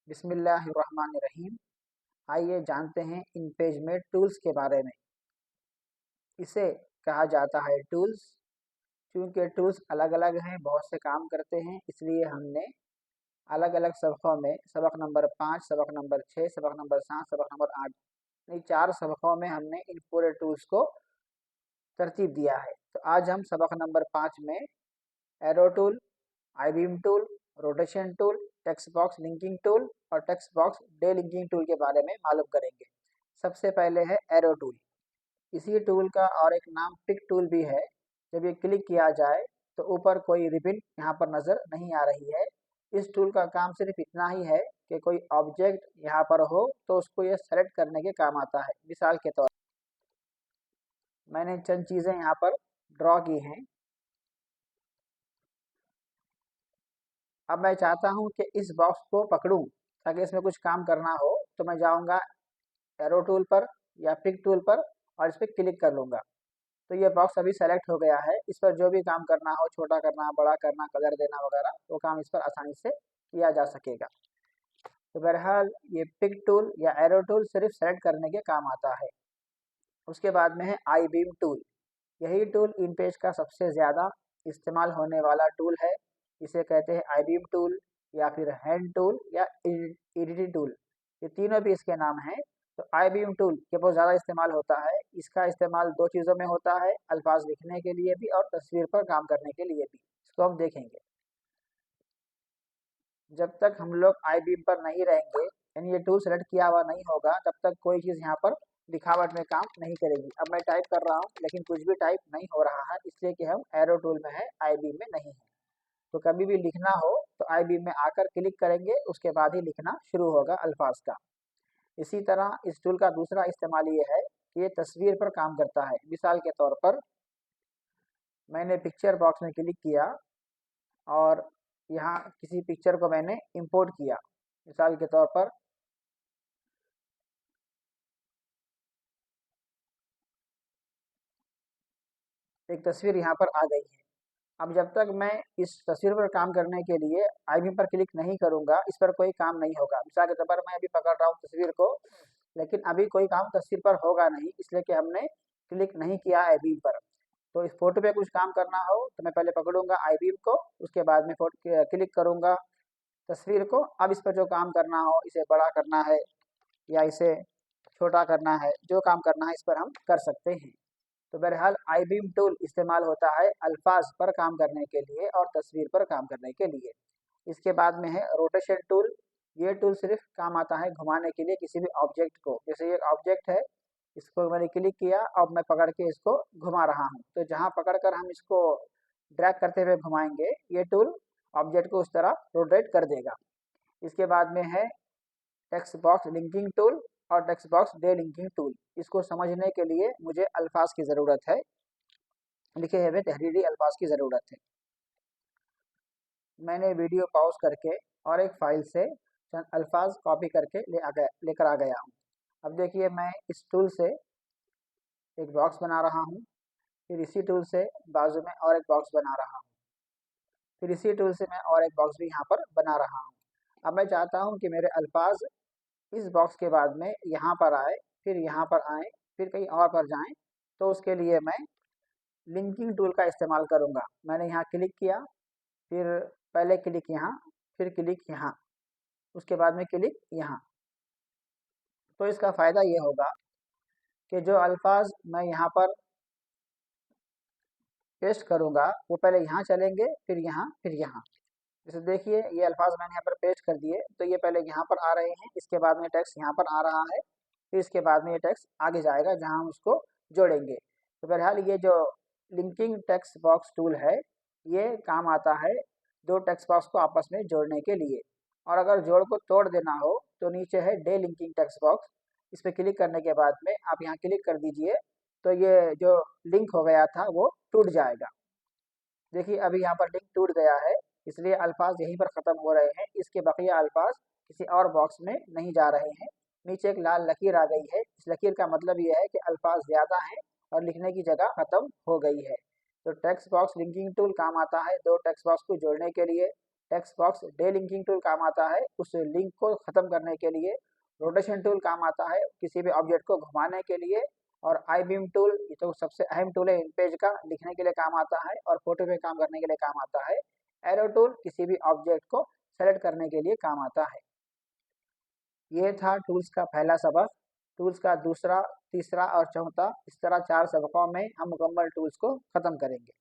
बिस्मिल्लाहिर्रहमानिर्रहीम। आइए जानते हैं इन पेज में टूल्स के बारे में। इसे कहा जाता है टूल्स, क्योंकि टूल्स अलग अलग हैं, बहुत से काम करते हैं, इसलिए हमने अलग अलग सबकों में सबक नंबर 5, सबक नंबर 6, सबक नंबर 7, सबक नंबर 8, इन 4 सबकों में हमने इन पूरे टूल्स को तरतीब दिया है। तो आज हम सबक नंबर 5 में arrow tool, I beam tool, rotation tool, text box linking tool और text box delinking tool के बारे में मालूम करेंगे। सबसे पहले है एरो टूल। इसी टूल का और एक नाम पिक टूल भी है। जब ये क्लिक किया जाए तो ऊपर कोई रिबन यहाँ पर नज़र नहीं आ रही है। इस टूल का काम सिर्फ इतना ही है कि कोई ऑब्जेक्ट यहाँ पर हो तो उसको ये सेलेक्ट करने के काम आता है। मिसाल के तौर मैंने चंद चीज़ें यहाँ पर ड्रॉ की हैं। अब मैं चाहता हूँ कि इस बॉक्स को पकड़ूं ताकि इसमें कुछ काम करना हो, तो मैं जाऊँगा एरो टूल पर या पिक टूल पर और इस पर क्लिक कर लूँगा। तो ये बॉक्स अभी सेलेक्ट हो गया है। इस पर जो भी काम करना हो, छोटा करना, बड़ा करना, कलर देना वगैरह, वो काम इस पर आसानी से किया जा सकेगा। तो बहरहाल ये पिक टूल या एरो टूल सिर्फ सेलेक्ट करने के काम आता है। उसके बाद में है आई बीम टूल। यही टूल इन पेज का सबसे ज़्यादा इस्तेमाल होने वाला टूल है। इसे कहते हैं आई बीम टूल या फिर हैंड टूल या एडिटिंग टूल, ये तीनों भी इसके नाम हैं। तो आई बीम टूल ये बहुत ज़्यादा इस्तेमाल होता है। इसका इस्तेमाल दो चीज़ों में होता है, अल्फाज लिखने के लिए भी और तस्वीर पर काम करने के लिए भी। इसको हम देखेंगे। जब तक हम लोग आई बीम पर नहीं रहेंगे, यानी ये टूल सेलेक्ट किया हुआ नहीं होगा, तब तक कोई चीज़ यहाँ पर दिखावट में काम नहीं करेगी। अब मैं टाइप कर रहा हूँ लेकिन कुछ भी टाइप नहीं हो रहा है, इसलिए कि हम एरो टूल में है, आई बीम में नहीं है। तो कभी भी लिखना हो तो आई बीम में आकर क्लिक करेंगे, उसके बाद ही लिखना शुरू होगा अल्फाज का। इसी तरह इस टूल का दूसरा इस्तेमाल ये है कि ये तस्वीर पर काम करता है। मिसाल के तौर पर मैंने पिक्चर बॉक्स में क्लिक किया और यहाँ किसी पिक्चर को मैंने इंपोर्ट किया। मिसाल के तौर पर एक तस्वीर यहाँ पर आ गई है। अब जब तक मैं इस तस्वीर पर काम करने के लिए आई बीम पर क्लिक नहीं करूँगा, इस पर कोई काम नहीं होगा। मिसाल के तौर पर मैं अभी पकड़ रहा हूँ तस्वीर को, लेकिन अभी कोई काम तस्वीर पर होगा नहीं, इसलिए कि हमने क्लिक नहीं किया आई बीम पर। तो इस फोटो पे कुछ काम करना हो तो मैं पहले पकड़ूंगा आई बीम को, उसके बाद में फोटो क्लिक करूंगा तस्वीर को। अब इस पर जो काम करना हो, इसे बड़ा करना है या इसे छोटा करना है, जो काम करना है इस पर हम कर सकते हैं। तो बहरहाल आई बीम टूल इस्तेमाल होता है अल्फाज पर काम करने के लिए और तस्वीर पर काम करने के लिए। इसके बाद में है रोटेशन टूल। ये टूल सिर्फ काम आता है घुमाने के लिए किसी भी ऑब्जेक्ट को। जैसे ये ऑब्जेक्ट है, इसको मैंने क्लिक किया, अब मैं पकड़ के इसको घुमा रहा हूँ। तो जहाँ पकड़कर हम इसको ड्रैग करते हुए घुमाएंगे, ये टूल ऑब्जेक्ट को उस तरह रोटेट कर देगा। इसके बाद में है टेक्स्ट बॉक्स लिंकिंग टूल और text box delinking tool. इसको समझने के लिए मुझे अल्फाज की ज़रूरत है, लिखे हुए तहरीरी अल्फाज की ज़रूरत है। मैंने वीडियो पॉज करके और एक फ़ाइल से चंद अल्फाज कॉपी करके लेकर आ गया हूँ। अब देखिए, मैं इस टूल से एक बॉक्स बना रहा हूँ, फिर इसी टूल से बाजू में और एक बॉक्स बना रहा हूँ, फिर इसी टूल से मैं और एक बॉक्स भी यहाँ पर बना रहा हूँ। अब मैं चाहता हूँ कि मेरे अल्फाज इस बॉक्स के बाद में यहाँ पर आए, फिर यहाँ पर आए, फिर कहीं और पर जाएं। तो उसके लिए मैं लिंकिंग टूल का इस्तेमाल करूँगा। मैंने यहाँ क्लिक किया, फिर पहले क्लिक यहाँ, फिर क्लिक यहाँ, उसके बाद में क्लिक यहाँ। तो इसका फ़ायदा ये होगा कि जो अल्फाज मैं यहाँ पर पेस्ट करूँगा वो पहले यहाँ चलेंगे, फिर यहाँ, फिर यहाँ। जैसे देखिए, ये अल्फाज मैंने यहाँ पर पेस्ट कर दिए, तो ये पहले यहाँ पर आ रहे हैं, इसके बाद में टेक्स्ट यहाँ पर आ रहा है, फिर इसके बाद में ये टेक्स्ट आगे जाएगा जहाँ हम उसको जोड़ेंगे। तो बहरहाल ये जो लिंकिंग टेक्स्ट बॉक्स टूल है, ये काम आता है दो टेक्स्ट बॉक्स को आपस में जोड़ने के लिए। और अगर जोड़ को तोड़ देना हो तो नीचे है डे लिंकिंग टेक्स्ट बॉक्स, इस पर क्लिक करने के बाद में आप यहाँ क्लिक कर दीजिए, तो ये जो लिंक हो गया था वो टूट जाएगा। देखिए, अभी यहाँ पर लिंक टूट गया है, इसलिए अल्फाज यहीं पर ख़त्म हो रहे हैं। इसके बकिया अल्फाज किसी और बॉक्स में नहीं जा रहे हैं। नीचे एक लाल लकीर आ गई है, इस लकीर का मतलब ये है कि अल्फाज ज़्यादा हैं और लिखने की जगह ख़त्म हो गई है। तो टेक्स्ट बॉक्स लिंकिंग टूल काम आता है दो टेक्स्ट बॉक्स को जोड़ने के लिए। टेक्स्ट बॉक्स डीलिंकिंग टूल काम आता है उस लिंक को ख़त्म करने के लिए। रोटेशन टूल काम आता है किसी भी ऑब्जेक्ट को घुमाने के लिए। और आई बीम टूल ये तो सबसे अहम टूल है इन पेज का, लिखने के लिए काम आता है और फोटो पे काम करने के लिए काम आता है। एरो टूल किसी भी ऑब्जेक्ट को सेलेक्ट करने के लिए काम आता है। ये था टूल्स का पहला सबक। टूल्स का दूसरा, तीसरा और चौथा, इस तरह 4 सबकों में हम मुकम्मल टूल्स को ख़त्म करेंगे।